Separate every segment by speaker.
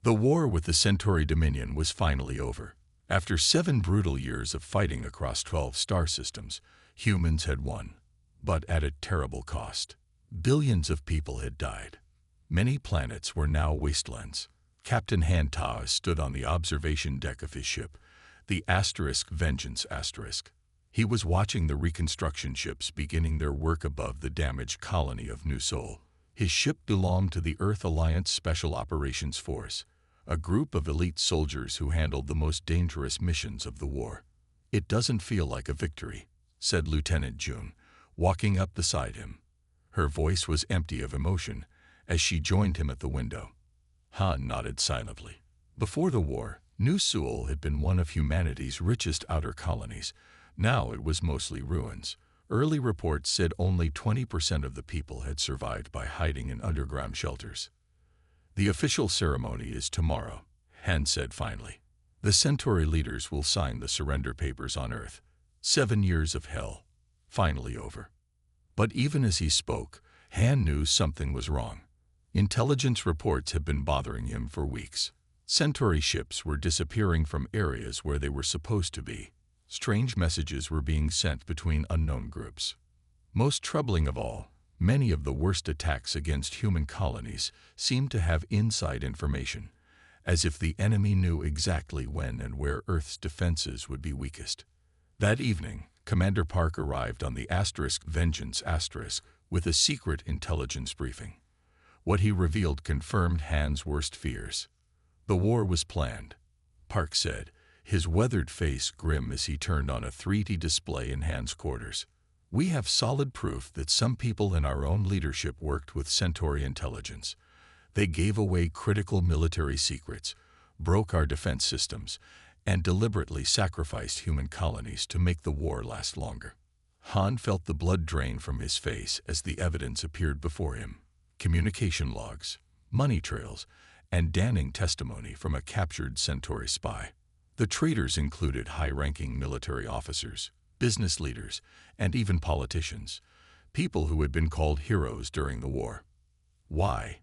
Speaker 1: The war with the Centauri Dominion was finally over. After 7 brutal years of fighting across 12 star systems, humans had won, but at a terrible cost. Billions of people had died. Many planets were now wastelands. Captain Han Taos stood on the observation deck of his ship, the Vengeance *. He was watching the reconstruction ships beginning their work above the damaged colony of New Sol. His ship belonged to the Earth Alliance Special Operations Force, a group of elite soldiers who handled the most dangerous missions of the war. "It doesn't feel like a victory," said Lieutenant June, walking up beside him. Her voice was empty of emotion as she joined him at the window. Han nodded silently. Before the war, New Sol had been one of humanity's richest outer colonies. Now it was mostly ruins. Early reports said only 20% of the people had survived by hiding in underground shelters. "The official ceremony is tomorrow," Han said finally. "The Centauri leaders will sign the surrender papers on Earth. 7 years of hell, finally over." But even as he spoke, Han knew something was wrong. Intelligence reports had been bothering him for weeks. Centauri ships were disappearing from areas where they were supposed to be. Strange messages were being sent between unknown groups. Most troubling of all, many of the worst attacks against human colonies seemed to have inside information, as if the enemy knew exactly when and where Earth's defenses would be weakest. That evening, Commander Park arrived on the Vengeance with a secret intelligence briefing. What he revealed confirmed Han's worst fears. "The war was planned," Park said, his weathered face grim as he turned on a 3D display in Han's quarters. "We have solid proof that some people in our own leadership worked with Centauri intelligence. They gave away critical military secrets, broke our defense systems, and deliberately sacrificed human colonies to make the war last longer." Han felt the blood drain from his face as the evidence appeared before him. Communication logs, money trails, and damning testimony from a captured Centauri spy. The traitors included high-ranking military officers, business leaders, and even politicians, people who had been called heroes during the war. "Why?"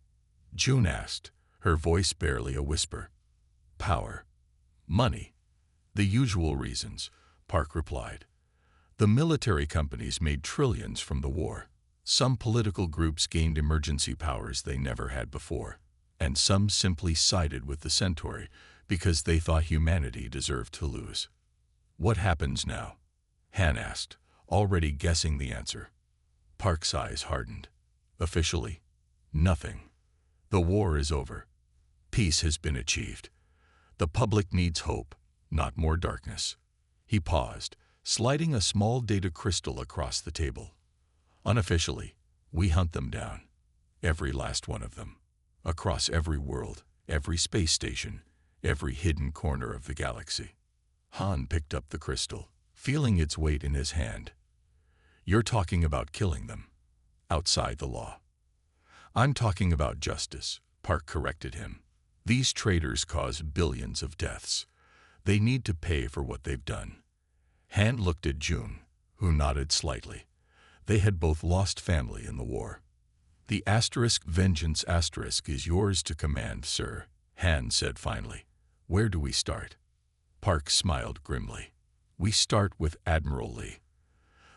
Speaker 1: June asked, her voice barely a whisper. "Power. Money. The usual reasons," Park replied. "The military companies made trillions from the war. Some political groups gained emergency powers they never had before, and some simply sided with the Centauri because they thought humanity deserved to lose." "What happens now?" Han asked, already guessing the answer. Park's eyes hardened. "Officially, nothing. The war is over. Peace has been achieved. The public needs hope, not more darkness." He paused, sliding a small data crystal across the table. "Unofficially, we hunt them down. Every last one of them. Across every world, every space station, every hidden corner of the galaxy." Han picked up the crystal, feeling its weight in his hand. "You're talking about killing them. Outside the law." "I'm talking about justice," Park corrected him. "These traitors cause billions of deaths. They need to pay for what they've done." Han looked at June, who nodded slightly. They had both lost family in the war. "The Vengeance is yours to command, sir," Han said finally. "Where do we start?" Park smiled grimly. "We start with Admiral Lee.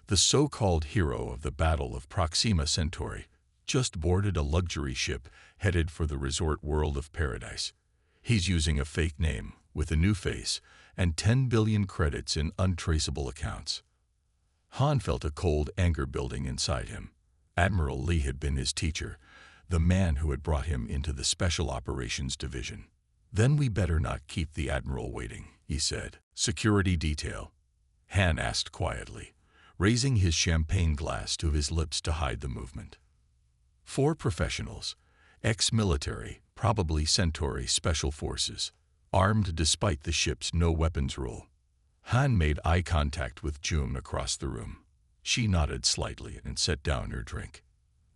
Speaker 1: The so-called hero of the Battle of Proxima Centauri just boarded a luxury ship headed for the resort world of Paradise. He's using a fake name, with a new face, and 10 billion credits in untraceable accounts." Han felt a cold anger building inside him. Admiral Lee had been his teacher, the man who had brought him into the Special Operations Division. "Then we better not keep the Admiral waiting," he said. "Security detail?" Han asked quietly, raising his champagne glass to his lips to hide the movement. 4 professionals, ex-military, probably Centauri Special Forces, armed despite the ship's no-weapons rule. Han made eye contact with June across the room. She nodded slightly and set down her drink.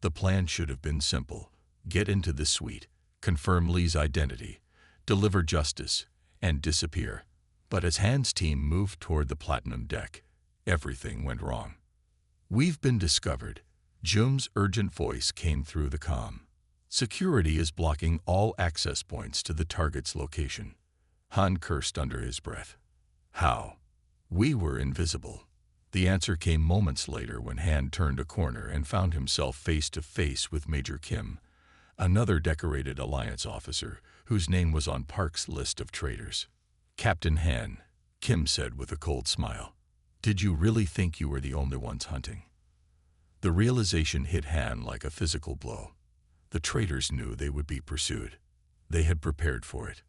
Speaker 1: The plan should have been simple: get into the suite, confirm Lee's identity, deliver justice, and disappear. But as Han's team moved toward the platinum deck, everything went wrong. "We've been discovered," June's urgent voice came through the comm. Security is blocking all access points to the target's location. Han cursed under his breath. How? We were invisible. The answer came moments later when Han turned a corner and found himself face to face with Major Kim, another decorated Alliance officer whose name was on Park's list of traitors. Captain Han, Kim said with a cold smile. Did you really think you were the only ones hunting? The realization hit Han like a physical blow. The traitors knew they would be pursued. They had prepared for it.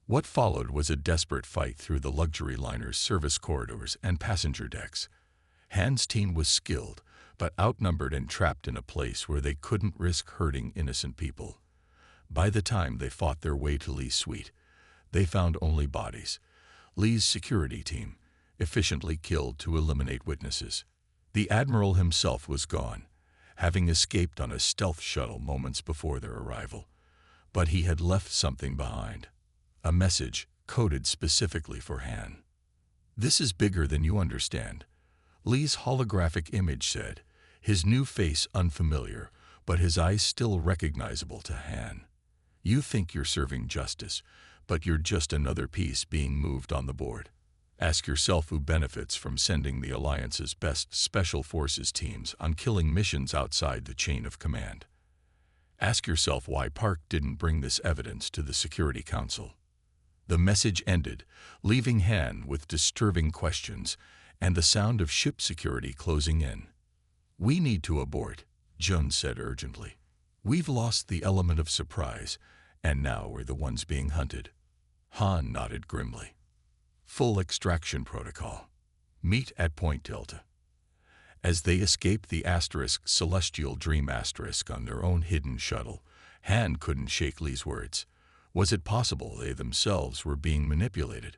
Speaker 1: What followed was a desperate fight through the luxury liner's service corridors and passenger decks. Han's team was skilled, but outnumbered and trapped in a place where they couldn't risk hurting innocent people. By the time they fought their way to Lee's suite, they found only bodies. Lee's security team, efficiently killed to eliminate witnesses. The Admiral himself was gone, having escaped on a stealth shuttle moments before their arrival. But he had left something behind. A message coded specifically for Han. This is bigger than you understand, Lee's holographic image said, his new face unfamiliar, but his eyes still recognizable to Han. You think you're serving justice, but you're just another piece being moved on the board. Ask yourself who benefits from sending the Alliance's best Special Forces teams on killing missions outside the chain of command. Ask yourself why Park didn't bring this evidence to the Security Council. The message ended, leaving Han with disturbing questions and the sound of ship security closing in. We need to abort, Jun said urgently. We've lost the element of surprise, and now we're the ones being hunted. Han nodded grimly. Full extraction protocol. Meet at Point Delta. As they escaped the Celestial Dream on their own hidden shuttle, Han couldn't shake Lee's words. Was it possible they themselves were being manipulated?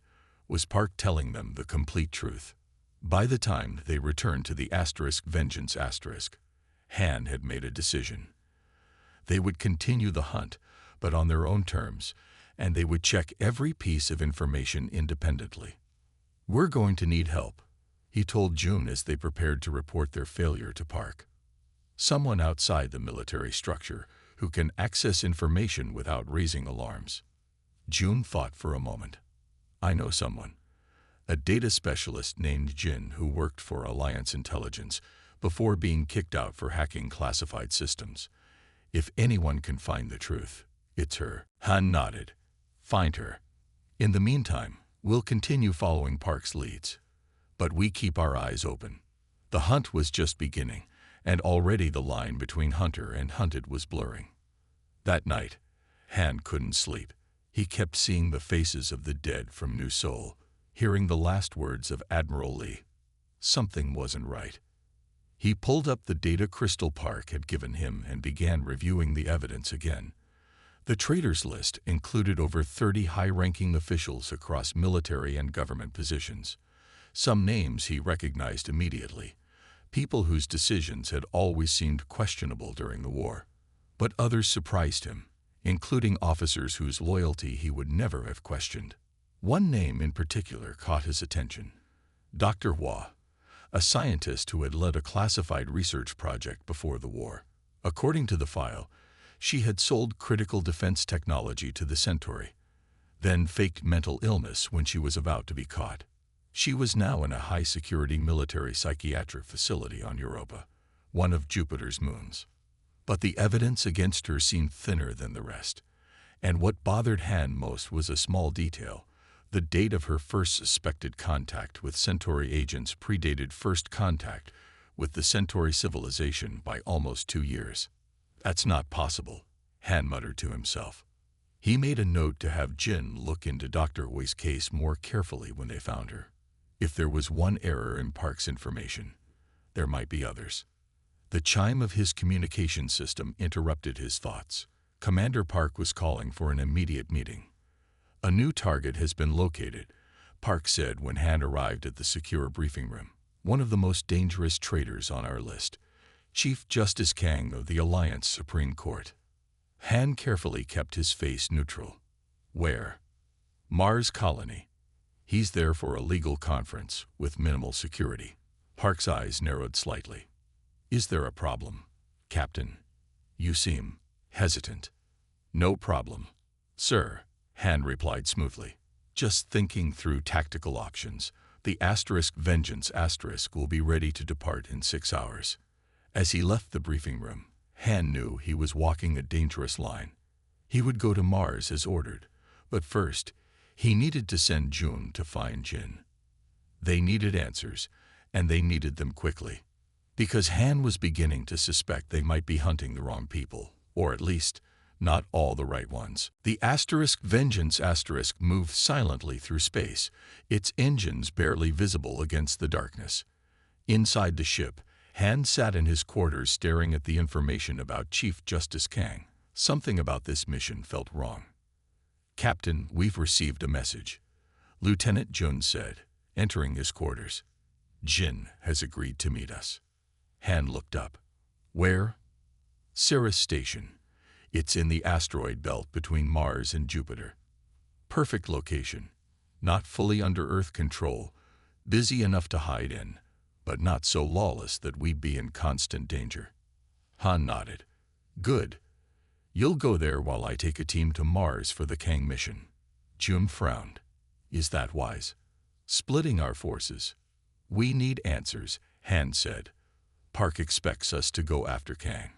Speaker 1: Was Park telling them the complete truth? By the time they returned to the Vengeance Han had made a decision. They would continue the hunt, but on their own terms, and they would check every piece of information independently. We're going to need help, he told June as they prepared to report their failure to Park. Someone outside the military structure who can access information without raising alarms. June thought for a moment. I know someone. A data specialist named Jin who worked for Alliance Intelligence before being kicked out for hacking classified systems. If anyone can find the truth, it's her. Han nodded. Find her. In the meantime, we'll continue following Park's leads. But we keep our eyes open. The hunt was just beginning, and already the line between hunter and hunted was blurring. That night, Han couldn't sleep. He kept seeing the faces of the dead from New Seoul, hearing the last words of Admiral Lee. Something wasn't right. He pulled up the data Crystal Park had given him and began reviewing the evidence again. The traitors list included over 30 high-ranking officials across military and government positions. Some names he recognized immediately, people whose decisions had always seemed questionable during the war. But others surprised him, including officers whose loyalty he would never have questioned. One name in particular caught his attention. Dr. Hua, a scientist who had led a classified research project before the war. According to the file, she had sold critical defense technology to the Centauri, then faked mental illness when she was about to be caught. She was now in a high-security military psychiatric facility on Europa, one of Jupiter's moons. But the evidence against her seemed thinner than the rest, and what bothered Han most was a small detail. The date of her first suspected contact with Centauri agents predated first contact with the Centauri civilization by almost 2 years. That's not possible, Han muttered to himself. He made a note to have Jin look into Dr. Hui's case more carefully when they found her. If there was one error in Park's information, there might be others. The chime of his communication system interrupted his thoughts. Commander Park was calling for an immediate meeting. A new target has been located, Park said when Han arrived at the secure briefing room. One of the most dangerous traitors on our list, Chief Justice Kang of the Alliance Supreme Court. Han carefully kept his face neutral. Where? Mars Colony. He's there for a legal conference with minimal security. Park's eyes narrowed slightly. Is there a problem, Captain? You seem hesitant. "No problem, sir," Han replied smoothly. "Just thinking through tactical options. The Vengeance will be ready to depart in 6 hours." As he left the briefing room, Han knew he was walking a dangerous line. He would go to Mars as ordered, but first, he needed to send June to find Jin. They needed answers, and they needed them quickly, because Han was beginning to suspect they might be hunting the wrong people, or at least, not all the right ones. The Vengeance moved silently through space, its engines barely visible against the darkness. Inside the ship, Han sat in his quarters staring at the information about Chief Justice Kang. Something about this mission felt wrong. "Captain, we've received a message," Lieutenant Jun said, entering his quarters. "Jin has agreed to meet us." Han looked up. "Where?" "Ceres Station. It's in the asteroid belt between Mars and Jupiter. Perfect location. Not fully under Earth control, busy enough to hide in, but not so lawless that we'd be in constant danger." Han nodded. "Good. You'll go there while I take a team to Mars for the Kang mission." Jun frowned. "Is that wise? Splitting our forces?" "We need answers," Han said. "Park expects us to go after Kang.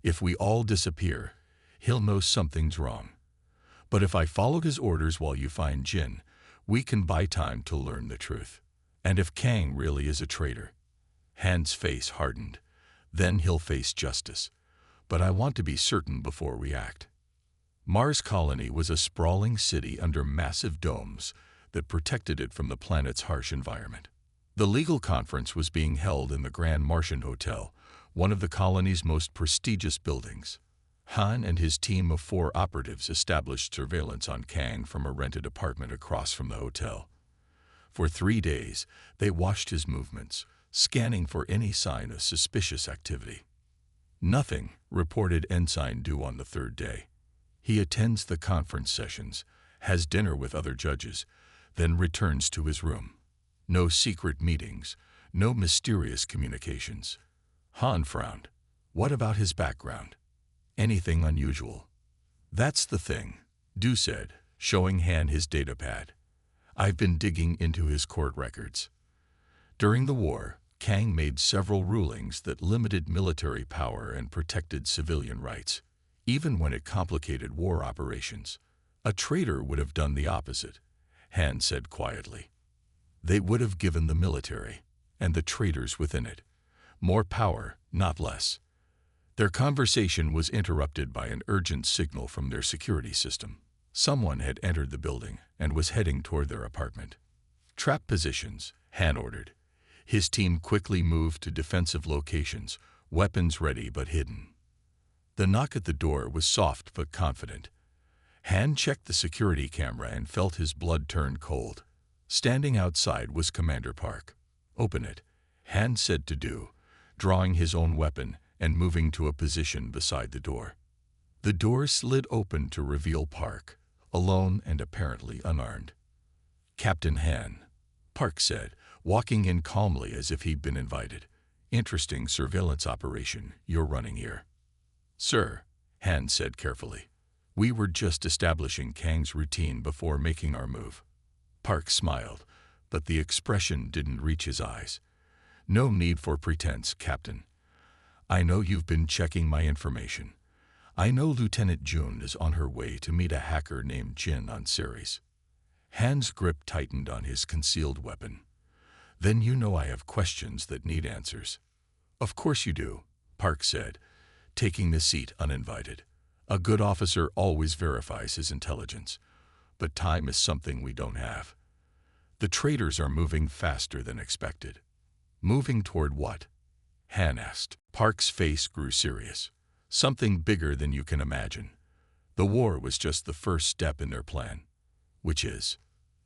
Speaker 1: If we all disappear, he'll know something's wrong. But if I follow his orders while you find Jin, we can buy time to learn the truth. And if Kang really is a traitor..." Han's face hardened. "Then he'll face justice. But I want to be certain before we act." Mars Colony was a sprawling city under massive domes that protected it from the planet's harsh environment. The legal conference was being held in the Grand Martian Hotel, one of the colony's most prestigious buildings. Han and his team of 4 operatives established surveillance on Kang from a rented apartment across from the hotel. For 3 days, they watched his movements, scanning for any sign of suspicious activity. "Nothing," reported Ensign Du on the 3rd day. "He attends the conference sessions, has dinner with other judges, then returns to his room. No secret meetings, no mysterious communications." Han frowned. "What about his background? Anything unusual?" "That's the thing," Du said, showing Han his datapad. "I've been digging into his court records. During the war, Kang made several rulings that limited military power and protected civilian rights, even when it complicated war operations. A traitor would have done the opposite," Han said quietly. "They would have given the military, and the traitors within it, more power, not less." Their conversation was interrupted by an urgent signal from their security system. Someone had entered the building and was heading toward their apartment. "Trap positions," Han ordered. His team quickly moved to defensive locations, weapons ready but hidden. The knock at the door was soft but confident. Han checked the security camera and felt his blood turn cold. Standing outside was Commander Park. "Open it," Han said to Du, drawing his own weapon and moving to a position beside the door. The door slid open to reveal Park, alone and apparently unarmed. "Captain Han," Park said, walking in calmly as if he'd been invited. "Interesting surveillance operation you're running here." "Sir," Han said carefully, "we were just establishing Kang's routine before making our move." Park smiled, but the expression didn't reach his eyes. "No need for pretense, Captain. I know you've been checking my information. I know Lieutenant Jun is on her way to meet a hacker named Jin on Ceres." Han's grip tightened on his concealed weapon. "Then you know I have questions that need answers." "Of course you do," Park said, taking the seat uninvited. "A good officer always verifies his intelligence, but time is something we don't have. The traitors are moving faster than expected." "Moving toward what?" Han asked. Park's face grew serious. "Something bigger than you can imagine. The war was just the first step in their plan." "Which is?"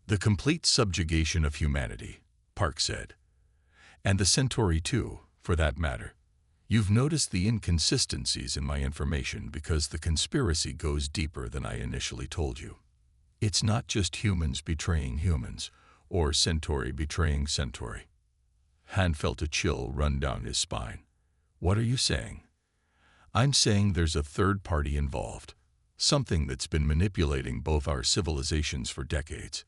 Speaker 1: "The complete subjugation of humanity," Park said. "And the Centauri too, for that matter. You've noticed the inconsistencies in my information because the conspiracy goes deeper than I initially told you. It's not just humans betraying humans, or Centauri betraying Centauri." Han felt a chill run down his spine. "What are you saying?" I'm saying there's a third party involved, something that's been manipulating both our civilizations for decades.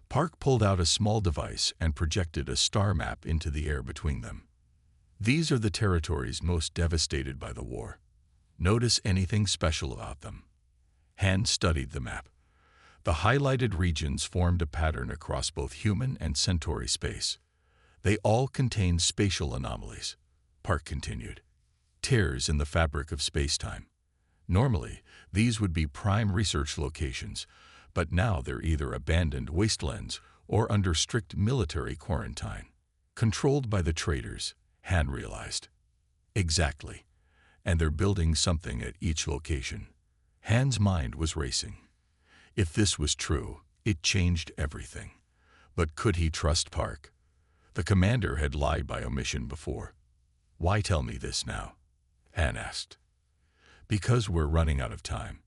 Speaker 1: Park pulled out a small device and projected a star map into the air between them. These are the territories most devastated by the war. Notice anything special about them? Han studied the map. The highlighted regions formed a pattern across both human and Centauri space. They all contain spatial anomalies, Park continued. Tears in the fabric of space-time. Normally, these would be prime research locations, but now they're either abandoned wastelands or under strict military quarantine. Controlled by the Traitors, Han realized. Exactly. And they're building something at each location. Han's mind was racing. If this was true, it changed everything. But could he trust Park? The commander had lied by omission before. Why tell me this now? Han asked. Because we're running out of time.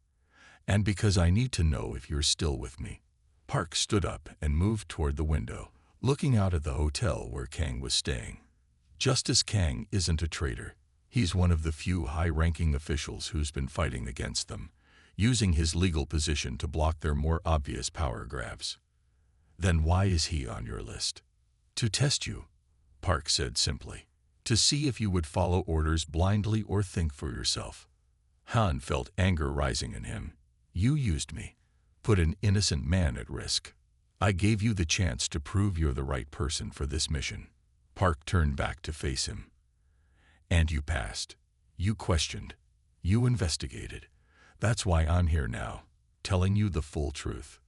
Speaker 1: And because I need to know if you're still with me. Park stood up and moved toward the window, looking out at the hotel where Kang was staying. Justice Kang isn't a traitor. He's one of the few high-ranking officials who's been fighting against them, using his legal position to block their more obvious power grabs. Then why is he on your list? To test you, Park said simply. To see if you would follow orders blindly or think for yourself. Han felt anger rising in him. You used me, put an innocent man at risk. I gave you the chance to prove you're the right person for this mission. Park turned back to face him. And you passed. You questioned. You investigated. That's why I'm here now, telling you the full truth.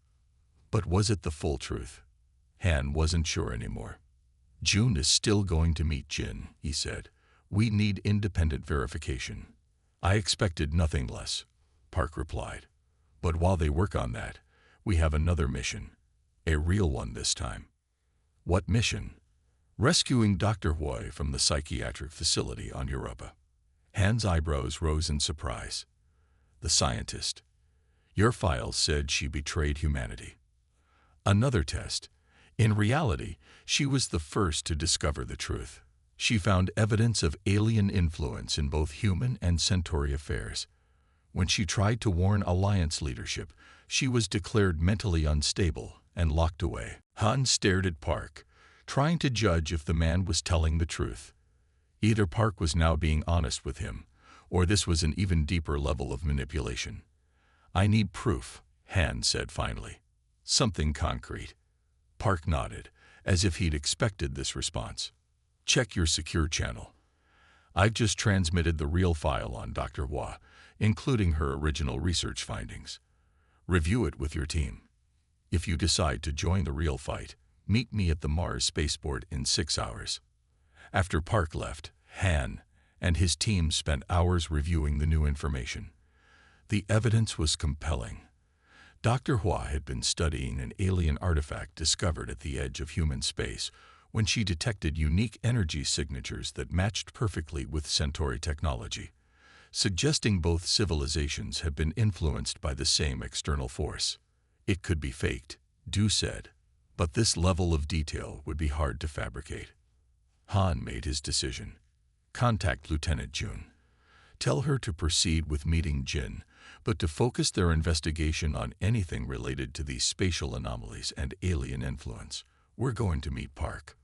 Speaker 1: But was it the full truth? Han wasn't sure anymore. June is still going to meet Jin, he said. We need independent verification. I expected nothing less, Park replied. But while they work on that, we have another mission. A real one this time. What mission? Rescuing Dr. Hui from the psychiatric facility on Europa. Han's eyebrows rose in surprise. The scientist. Your files said she betrayed humanity. Another test. In reality, she was the first to discover the truth. She found evidence of alien influence in both human and Centauri affairs. When she tried to warn Alliance leadership, she was declared mentally unstable and locked away. Han stared at Park, trying to judge if the man was telling the truth. Either Park was now being honest with him, or this was an even deeper level of manipulation. I need proof, Han said finally. Something concrete. Park nodded, as if he'd expected this response. Check your secure channel. I've just transmitted the real file on Dr. Hua, including her original research findings. Review it with your team. If you decide to join the real fight, meet me at the Mars spaceport in 6 hours. After Park left, Han and his team spent hours reviewing the new information. The evidence was compelling. Dr. Hua had been studying an alien artifact discovered at the edge of human space when she detected unique energy signatures that matched perfectly with Centauri technology, suggesting both civilizations had been influenced by the same external force. It could be faked, Du said, but this level of detail would be hard to fabricate. Han made his decision. Contact Lieutenant Jun. Tell her to proceed with meeting Jin, but to focus their investigation on anything related to these spatial anomalies and alien influence. We're going to meet Park.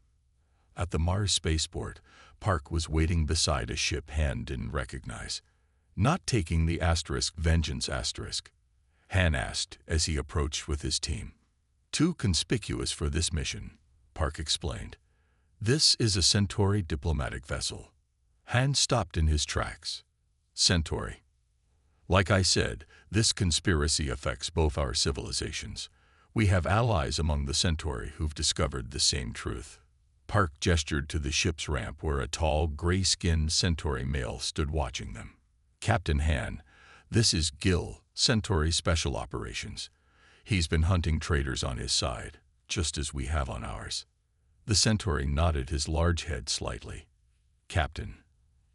Speaker 1: At the Mars spaceport, Park was waiting beside a ship Han didn't recognize. Not taking the Vengeance asterisk? Han asked as he approached with his team. Too conspicuous for this mission, Park explained. This is a Centauri diplomatic vessel. Han stopped in his tracks. Centauri. Like I said, this conspiracy affects both our civilizations. We have allies among the Centauri who've discovered the same truth. Park gestured to the ship's ramp where a tall, gray-skinned Centauri male stood watching them. Captain Han, this is Gil, Centauri Special Operations. He's been hunting traitors on his side, just as we have on ours. The Centauri nodded his large head slightly. Captain,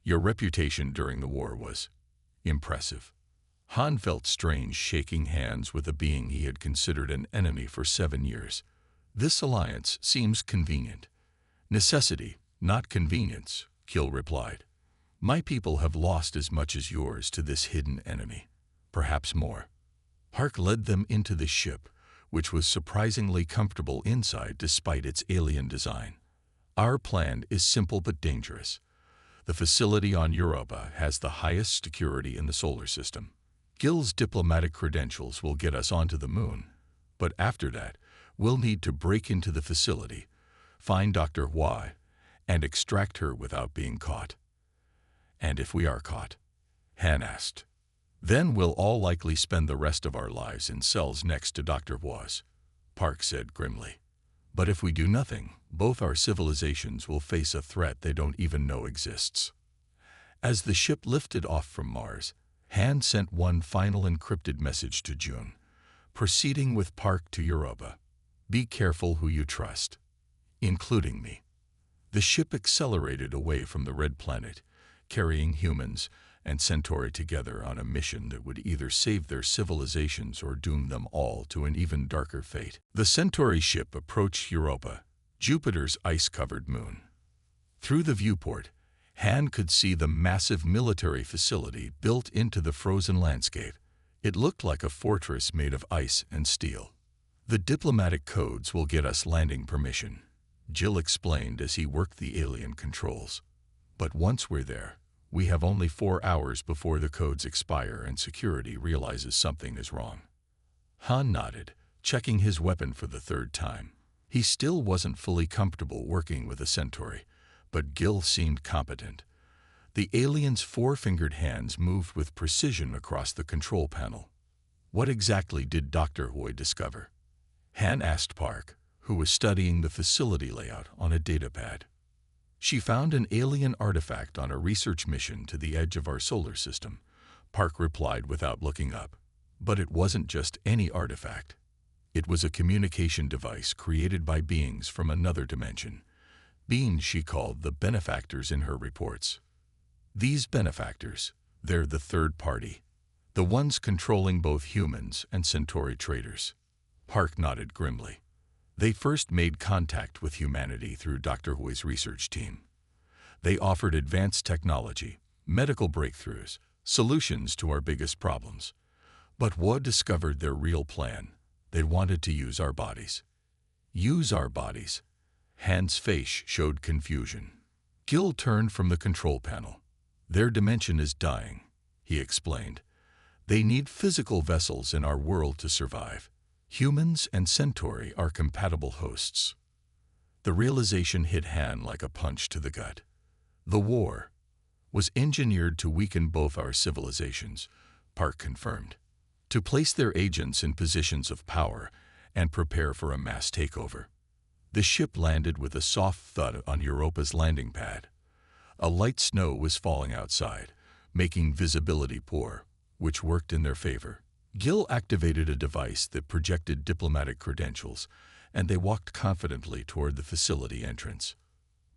Speaker 1: your reputation during the war was impressive. Han felt strange shaking hands with a being he had considered an enemy for 7 years. This alliance seems convenient. Necessity, not convenience, Gil replied. My people have lost as much as yours to this hidden enemy, perhaps more. Park led them into the ship, which was surprisingly comfortable inside despite its alien design. Our plan is simple but dangerous. The facility on Europa has the highest security in the solar system. Gil's diplomatic credentials will get us onto the moon, but after that, we'll need to break into the facility, find Dr. HFY, and extract her without being caught. And if we are caught? Han asked. Then we'll all likely spend the rest of our lives in cells next to Dr. HFY's, Park said grimly. But if we do nothing, both our civilizations will face a threat they don't even know exists. As the ship lifted off from Mars, Han sent one final encrypted message to June, proceeding with Park to Europa. Be careful who you trust, including me. The ship accelerated away from the red planet, carrying humans and Centauri together on a mission that would either save their civilizations or doom them all to an even darker fate. The Centauri ship approached Europa, Jupiter's ice-covered moon. Through the viewport, Han could see the massive military facility built into the frozen landscape. It looked like a fortress made of ice and steel. The diplomatic codes will get us landing permission, Jill explained as he worked the alien controls. But once we're there, we have only 4 hours before the codes expire and security realizes something is wrong. Han nodded, checking his weapon for the 3rd time. He still wasn't fully comfortable working with a Centauri, but Gil seemed competent. The alien's 4-fingered hands moved with precision across the control panel. What exactly did Dr. HFY discover? Han asked Park, who was studying the facility layout on a datapad. She found an alien artifact on a research mission to the edge of our solar system, Park replied without looking up. But it wasn't just any artifact. It was a communication device created by beings from another dimension, beings she called the benefactors in her reports. These benefactors, they're the third party, the ones controlling both humans and Centauri traitors. Park nodded grimly. They first made contact with humanity through Dr. HFY's research team. They offered advanced technology, medical breakthroughs, solutions to our biggest problems. But HFY discovered their real plan. They wanted to use our bodies. Use our bodies? Han's face showed confusion. Gil turned from the control panel. Their dimension is dying, he explained. They need physical vessels in our world to survive. Humans and Centauri are compatible hosts. The realization hit Han like a punch to the gut. The war was engineered to weaken both our civilizations, Park confirmed, to place their agents in positions of power and prepare for a mass takeover. The ship landed with a soft thud on Europa's landing pad. A light snow was falling outside, making visibility poor, which worked in their favor. Gil activated a device that projected diplomatic credentials, and they walked confidently toward the facility entrance.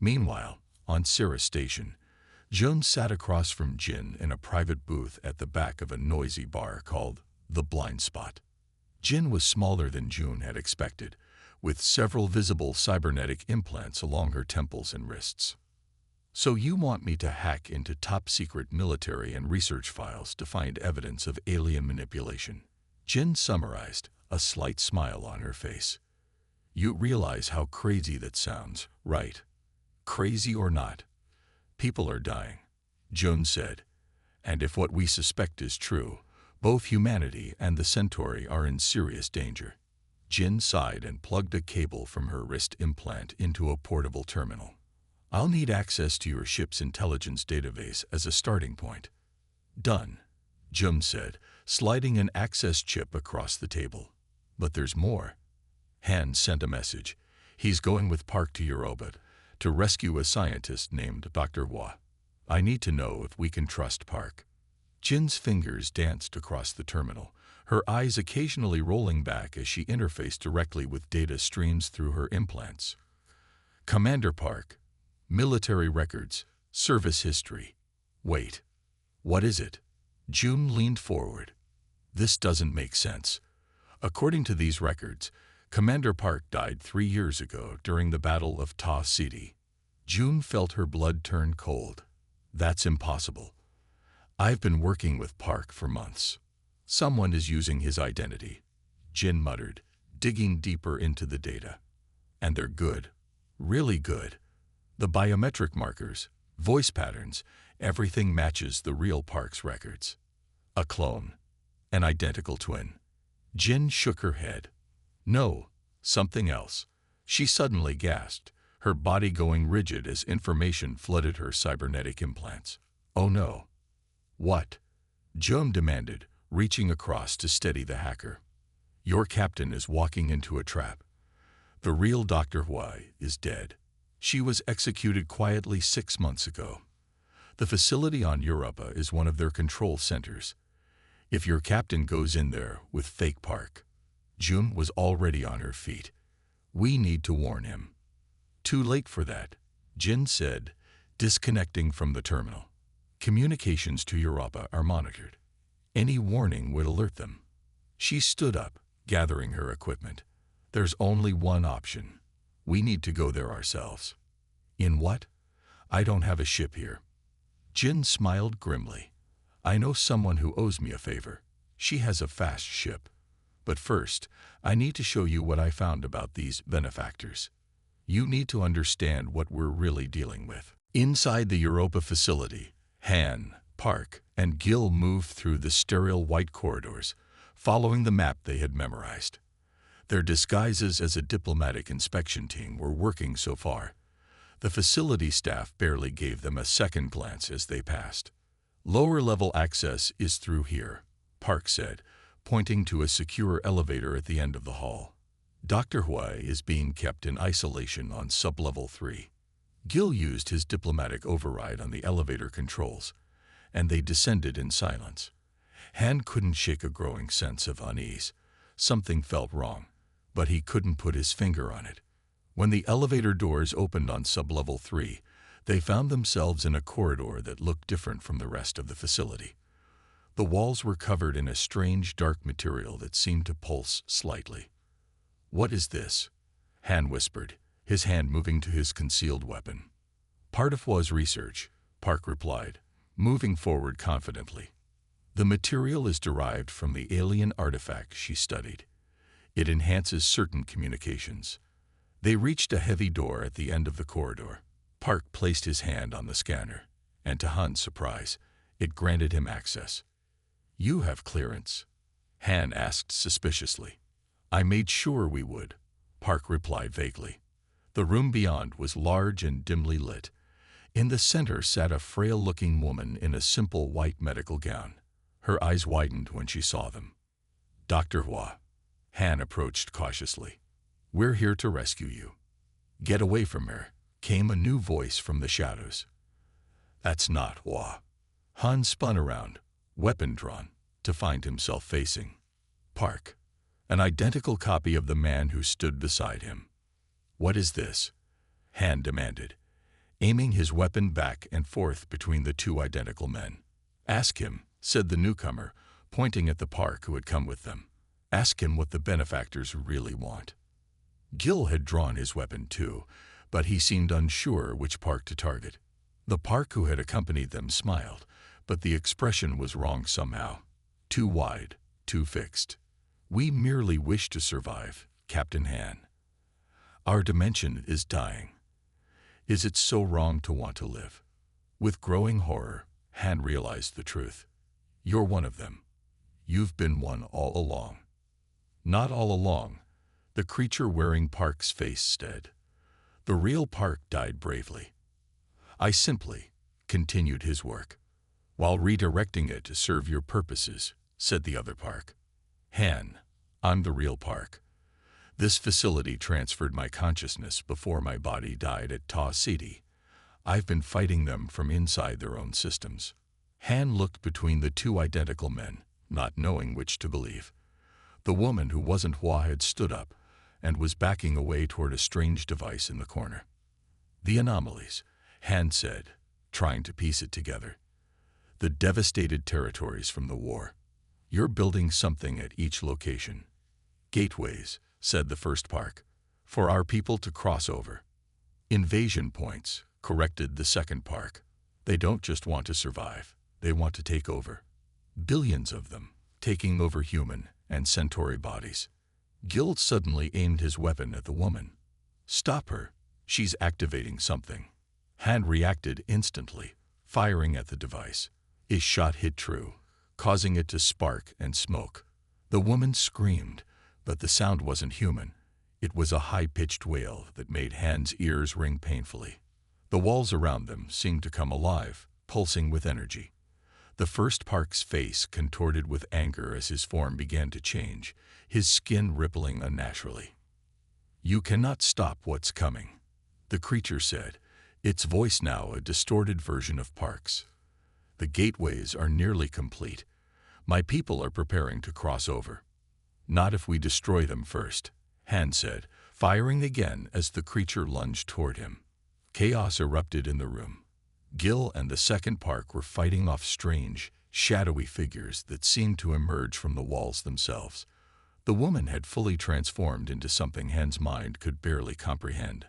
Speaker 1: Meanwhile, on Cirrus Station, June sat across from Jin in a private booth at the back of a noisy bar called The Blind Spot. Jin was smaller than June had expected, with several visible cybernetic implants along her temples and wrists. So you want me to hack into top-secret military and research files to find evidence of alien manipulation? Jin summarized, a slight smile on her face. You realize how crazy that sounds, right? Crazy or not, people are dying, June said. And if what we suspect is true, both humanity and the Centauri are in serious danger. Jin sighed and plugged a cable from her wrist implant into a portable terminal. I'll need access to your ship's intelligence database as a starting point. Done, Jum said, sliding an access chip across the table. But there's more. Han sent a message. He's going with Park to Europa to rescue a scientist named Dr. HFY. I need to know if we can trust Park. Jin's fingers danced across the terminal, her eyes occasionally rolling back as she interfaced directly with data streams through her implants. Commander Park. Military records, service history. Wait, what is it? June leaned forward. This doesn't make sense. According to these records, Commander Park died 3 years ago during the Battle of Ta City. June felt her blood turn cold. That's impossible. I've been working with Park for months. Someone is using his identity, Jin muttered, digging deeper into the data. And they're good. Really good. The biometric markers, voice patterns, everything matches the real Park's records. A clone. An identical twin. Jin shook her head. No, something else. She suddenly gasped, her body going rigid as information flooded her cybernetic implants. Oh no. What? Jom demanded, reaching across to steady the hacker. Your captain is walking into a trap. The real Dr. HFY is dead. She was executed quietly 6 months ago. The facility on Europa is one of their control centers. If your captain goes in there with fake Park. June was already on her feet. We need to warn him. Too late for that, Jin said, disconnecting from the terminal. Communications to Europa are monitored. Any warning would alert them. She stood up, gathering her equipment. There's only one option. We need to go there ourselves. In what? I don't have a ship here. Jin smiled grimly. I know someone who owes me a favor. She has a fast ship. But first, I need to show you what I found about these benefactors. You need to understand what we're really dealing with. Inside the Europa facility, Han, Park, and Gil moved through the sterile white corridors, following the map they had memorized. Their disguises as a diplomatic inspection team were working so far. The facility staff barely gave them a second glance as they passed. Lower-level access is through here, Park said, pointing to a secure elevator at the end of the hall. Dr. HFY is being kept in isolation on sub-level 3. Gil used his diplomatic override on the elevator controls, and they descended in silence. Han couldn't shake a growing sense of unease. Something felt wrong, but he couldn't put his finger on it. When the elevator doors opened on sub-level 3, they found themselves in a corridor that looked different from the rest of the facility. The walls were covered in a strange dark material that seemed to pulse slightly. What is this? Han whispered, his hand moving to his concealed weapon. Part of HFY's research, Park replied, moving forward confidently. The material is derived from the alien artifact she studied. It enhances certain communications. They reached a heavy door at the end of the corridor. Park placed his hand on the scanner, and to Han's surprise, it granted him access. You have clearance? Han asked suspiciously. I made sure we would, Park replied vaguely. The room beyond was large and dimly lit. In the center sat a frail-looking woman in a simple white medical gown. Her eyes widened when she saw them. Dr. HFY. Han approached cautiously. We're here to rescue you. Get away from her, came a new voice from the shadows. That's not HFY. Han spun around, weapon drawn, to find himself facing Park, an identical copy of the man who stood beside him. What is this? Han demanded, aiming his weapon back and forth between the two identical men. Ask him, said the newcomer, pointing at the Park who had come with them. Ask him what the benefactors really want. Gil had drawn his weapon too, but he seemed unsure which Park to target. The Park who had accompanied them smiled, but the expression was wrong somehow. Too wide, too fixed. We merely wish to survive, Captain Han. Our dimension is dying. Is it so wrong to want to live? With growing horror, Han realized the truth. You're one of them. You've been one all along. Not all along, the creature wearing Park's face said. The real Park died bravely. I simply continued his work, while redirecting it to serve your purposes, said the other Park. Han, I'm the real Park. This facility transferred my consciousness before my body died at Ta City. I've been fighting them from inside their own systems. Han looked between the two identical men, not knowing which to believe. The woman who wasn't HFY had stood up and was backing away toward a strange device in the corner. The anomalies, Han said, trying to piece it together. The devastated territories from the war. You're building something at each location. Gateways, said the first Park, for our people to cross over. Invasion points, corrected the second Park. They don't just want to survive, they want to take over. Billions of them, taking over human and centauri bodies. Gil suddenly aimed his weapon at the woman. Stop her, she's activating something. Han reacted instantly, firing at the device. His shot hit true, causing it to spark and smoke. The woman screamed, but the sound wasn't human. It was a high-pitched wail that made Han's ears ring painfully. The walls around them seemed to come alive, pulsing with energy. The first Park's face contorted with anger as his form began to change, his skin rippling unnaturally. "You cannot stop what's coming," the creature said, its voice now a distorted version of Park's. "The gateways are nearly complete. My people are preparing to cross over." "Not if we destroy them first," Han said, firing again as the creature lunged toward him. Chaos erupted in the room. Gil and the second Park were fighting off strange, shadowy figures that seemed to emerge from the walls themselves. The woman had fully transformed into something Han's mind could barely comprehend.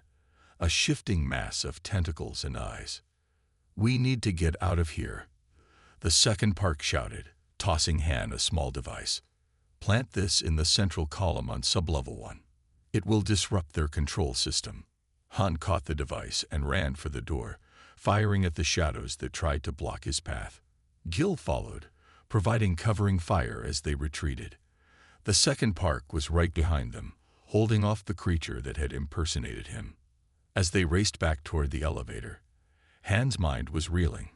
Speaker 1: A shifting mass of tentacles and eyes. "We need to get out of here," the second Park shouted, tossing Han a small device. "Plant this in the central column on sublevel 1. It will disrupt their control system." Han caught the device and ran for the door, firing at the shadows that tried to block his path. Gil followed, providing covering fire as they retreated. The second Park was right behind them, holding off the creature that had impersonated him. As they raced back toward the elevator, Han's mind was reeling.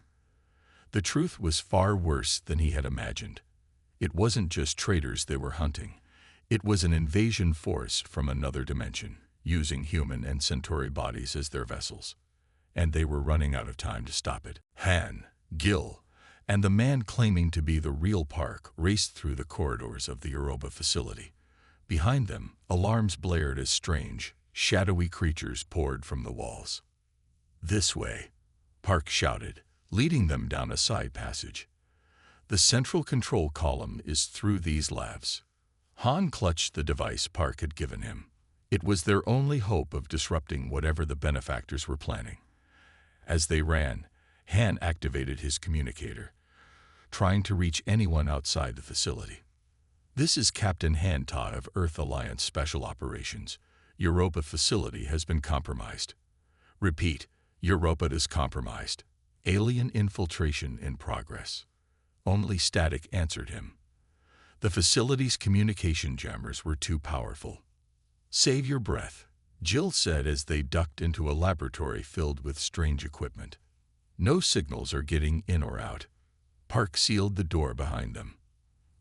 Speaker 1: The truth was far worse than he had imagined. It wasn't just traitors they were hunting. It was an invasion force from another dimension, using human and centauri bodies as their vessels. And they were running out of time to stop it. Han, Gil, and the man claiming to be the real Park raced through the corridors of the Europa facility. Behind them, alarms blared as strange, shadowy creatures poured from the walls. "This way," Park shouted, leading them down a side passage. "The central control column is through these labs." Han clutched the device Park had given him. It was their only hope of disrupting whatever the benefactors were planning. As they ran, Han activated his communicator, trying to reach anyone outside the facility. "This is Captain Hantod of Earth Alliance Special Operations. Europa facility has been compromised. Repeat, Europa is compromised. Alien infiltration in progress." Only static answered him. The facility's communication jammers were too powerful. "Save your breath," Jill said as they ducked into a laboratory filled with strange equipment. "No signals are getting in or out." Park sealed the door behind them.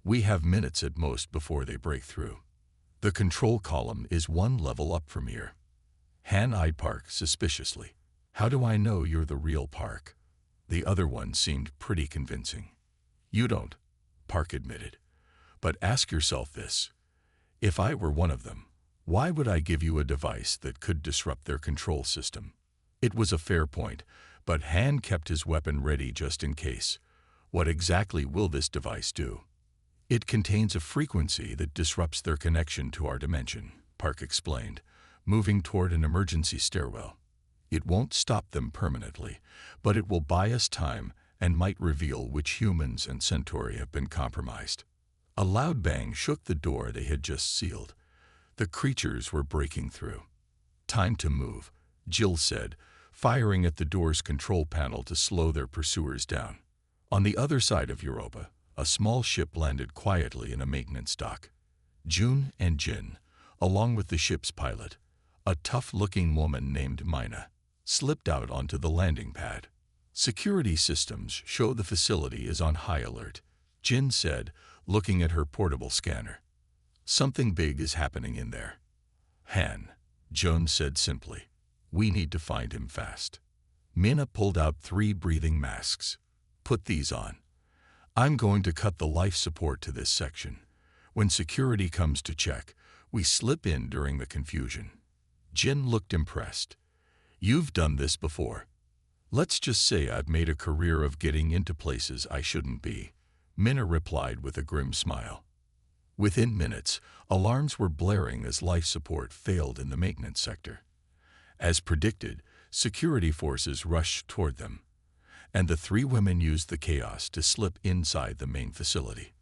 Speaker 1: "We have minutes at most before they break through. The control column is one level up from here." Han eyed Park suspiciously. "How do I know you're the real Park?" The other one seemed pretty convincing. "You don't," Park admitted. "But ask yourself this. If I were one of them, why would I give you a device that could disrupt their control system?" It was a fair point, but Han kept his weapon ready just in case. "What exactly will this device do?" "It contains a frequency that disrupts their connection to our dimension," Park explained, moving toward an emergency stairwell. "It won't stop them permanently, but it will buy us time and might reveal which humans and centauri have been compromised." A loud bang shook the door they had just sealed. The creatures were breaking through. "Time to move," Jill said, firing at the door's control panel to slow their pursuers down. On the other side of Europa, a small ship landed quietly in a maintenance dock. June and Jin, along with the ship's pilot, a tough-looking woman named Mina, slipped out onto the landing pad. "Security systems show the facility is on high alert," Jin said, looking at her portable scanner. "Something big is happening in there." "Han," Jones said simply. "We need to find him fast." Mina pulled out 3 breathing masks. "Put these on. I'm going to cut the life support to this section. When security comes to check, we slip in during the confusion." Jin looked impressed. "You've done this before." "Let's just say I've made a career of getting into places I shouldn't be," Mina replied with a grim smile. Within minutes, alarms were blaring as life support failed in the maintenance sector. As predicted, security forces rushed toward them. and the three women used the chaos to slip inside the main facility.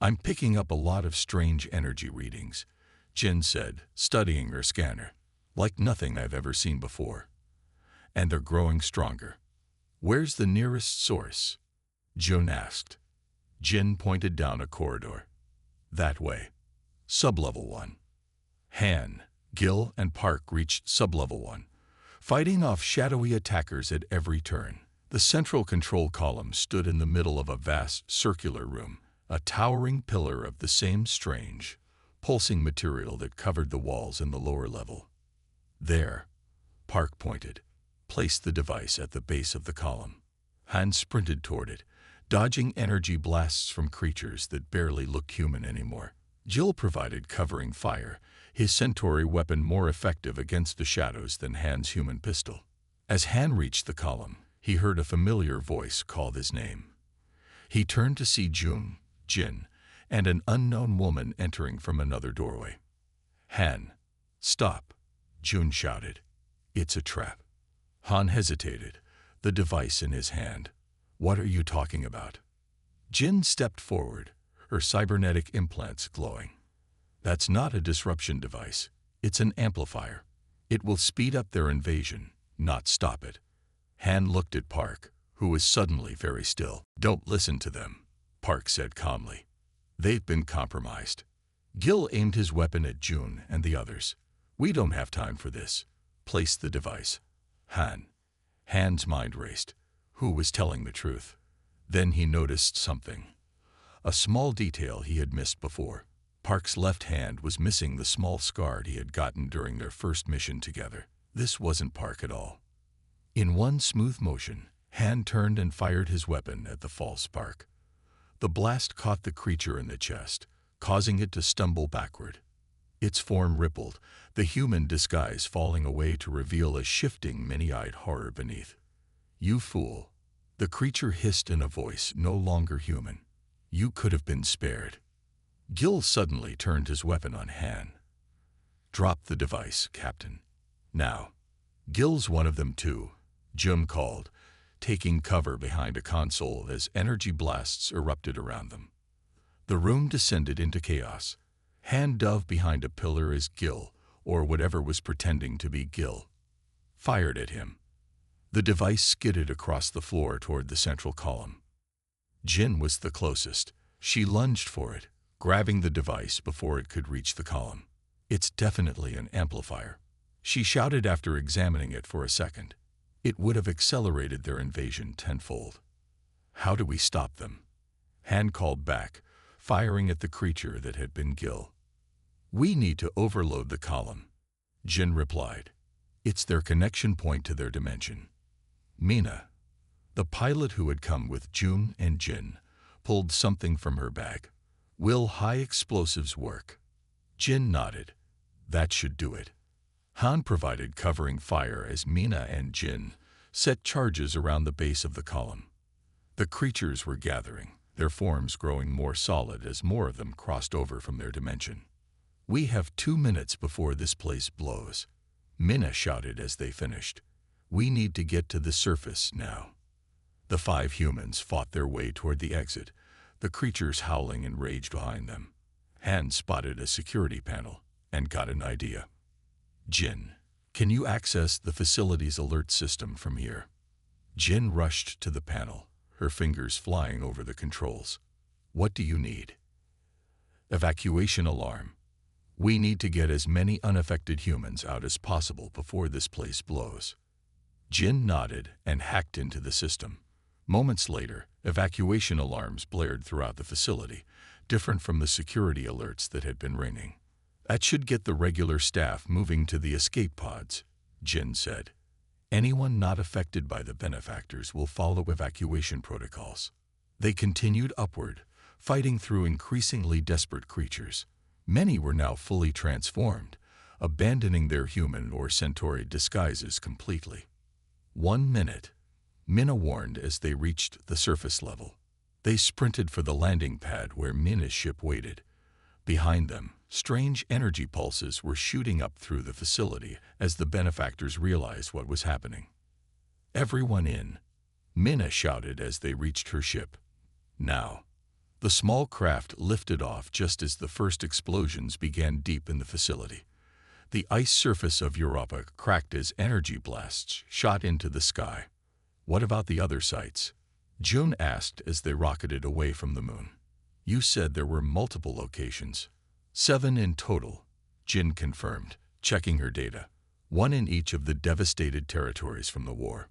Speaker 1: "I'm picking up a lot of strange energy readings," Jin said, studying her scanner. "Like nothing I've ever seen before. And they're growing stronger." "Where's the nearest source?" Jun asked. Jin pointed down a corridor. "That way. Sublevel 1. Han, Gil, and Park reached Sublevel 1, fighting off shadowy attackers at every turn. The central control column stood in the middle of a vast circular room, a towering pillar of the same strange, pulsing material that covered the walls in the lower level. "There," Park pointed. "Place the device at the base of the column." Han sprinted toward it, dodging energy blasts from creatures that barely looked human anymore. Gil provided covering fire, his Centauri weapon more effective against the shadows than Han's human pistol. As Han reached the column, he heard a familiar voice call his name. He turned to see Jin, and an unknown woman entering from another doorway. "Han, stop," Jun shouted. "It's a trap." Han hesitated, the device in his hand. "What are you talking about?" Jin stepped forward, her cybernetic implants glowing. "That's not a disruption device. It's an amplifier. It will speed up their invasion, not stop it." Han looked at Park, who was suddenly very still. "Don't listen to them," Park said calmly. "They've been compromised." Gil aimed his weapon at Jun and the others. "We don't have time for this. Place the device." Han's mind raced. Who was telling the truth? Then he noticed something. A small detail he had missed before. Park's left hand was missing the small scar he had gotten during their first mission together. This wasn't Park at all. In one smooth motion, Han turned and fired his weapon at the false Park. The blast caught the creature in the chest, causing it to stumble backward. Its form rippled, the human disguise falling away to reveal a shifting, many-eyed horror beneath. "You fool," the creature hissed in a voice no longer human. "You could have been spared." Gil suddenly turned his weapon on Han. "Drop the device, Captain. Now." "Gil's one of them too," Jun called, taking cover behind a console as energy blasts erupted around them. The room descended into chaos. Han dove behind a pillar as Gil, or whatever was pretending to be Gil, fired at him. The device skidded across the floor toward the central column. Jin was the closest. She lunged for it, grabbing the device before it could reach the column. "It's definitely an amplifier," she shouted after examining it for a second. "It would have accelerated their invasion tenfold." "How do we stop them?" Han called back, firing at the creature that had been Gil. "We need to overload the column," Jin replied. "It's their connection point to their dimension." Mina, the pilot who had come with Jun and Jin, pulled something from her bag. "Will high explosives work?" Jin nodded. "That should do it." Han provided covering fire as Mina and Jin set charges around the base of the column. The creatures were gathering, their forms growing more solid as more of them crossed over from their dimension. "We have 2 minutes before this place blows," Mina shouted as they finished. "We need to get to the surface now." The 5 humans fought their way toward the exit, the creatures howling in rage behind them. Han spotted a security panel and got an idea. "Jin, can you access the facility's alert system from here?" Jin rushed to the panel, her fingers flying over the controls. "What do you need?" "Evacuation alarm. We need to get as many unaffected humans out as possible before this place blows." Jin nodded and hacked into the system. Moments later, evacuation alarms blared throughout the facility, different from the security alerts that had been ringing. "That should get the regular staff moving to the escape pods," Jin said. "Anyone not affected by the benefactors will follow evacuation protocols." They continued upward, fighting through increasingly desperate creatures. Many were now fully transformed, abandoning their human or Centauri disguises completely. 1 minute, Mina warned as they reached the surface level. They sprinted for the landing pad where Mina's ship waited. Behind them, strange energy pulses were shooting up through the facility as the benefactors realized what was happening. "Everyone in," Minna shouted as they reached her ship. Now, the small craft lifted off just as the first explosions began deep in the facility. The ice surface of Europa cracked as energy blasts shot into the sky. "What about the other sites?" June asked as they rocketed away from the moon. "You said there were multiple locations." 7 in total, Jin confirmed, checking her data. 1 in each of the devastated territories from the war.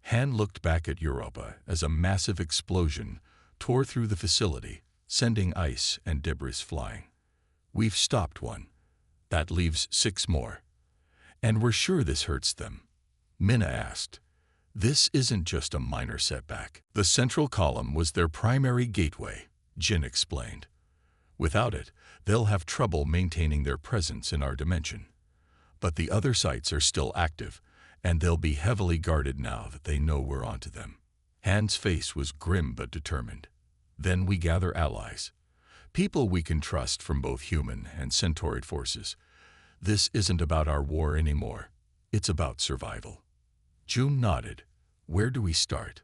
Speaker 1: Han looked back at Europa as a massive explosion tore through the facility, sending ice and debris flying. "We've stopped 1. That leaves 6 more. And we're sure this hurts them?" Minna asked. "This isn't just a minor setback. The central column was their primary gateway," Jin explained. "Without it, they'll have trouble maintaining their presence in our dimension. But the other sites are still active, and they'll be heavily guarded now that they know we're onto them." Han's face was grim but determined. "Then we gather allies. People we can trust from both human and Centaurid forces. This isn't about our war anymore. It's about survival." June nodded. "Where do we start?"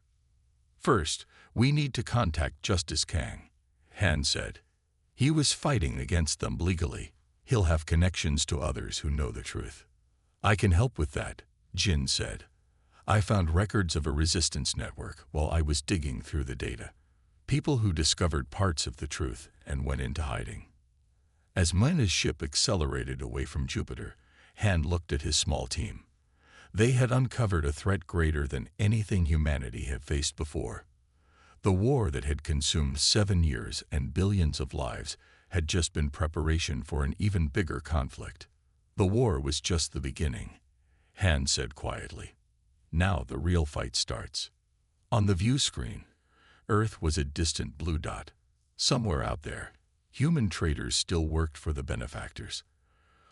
Speaker 1: "First, we need to contact Justice Kang," Han said. "He was fighting against them legally. He'll have connections to others who know the truth." "I can help with that," Jin said. "I found records of a resistance network while I was digging through the data. People who discovered parts of the truth and went into hiding." As Minna's ship accelerated away from Jupiter, Han looked at his small team. They had uncovered a threat greater than anything humanity had faced before. The war that had consumed 7 years and billions of lives had just been preparation for an even bigger conflict. "The war was just the beginning," Han said quietly. "Now the real fight starts." On the view screen, Earth was a distant blue dot. Somewhere out there, human traitors still worked for the benefactors.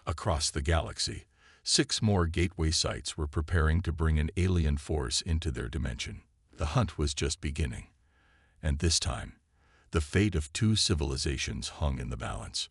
Speaker 1: Across the galaxy, 6 more gateway sites were preparing to bring an alien force into their dimension. The hunt was just beginning. And this time, the fate of 2 civilizations hung in the balance.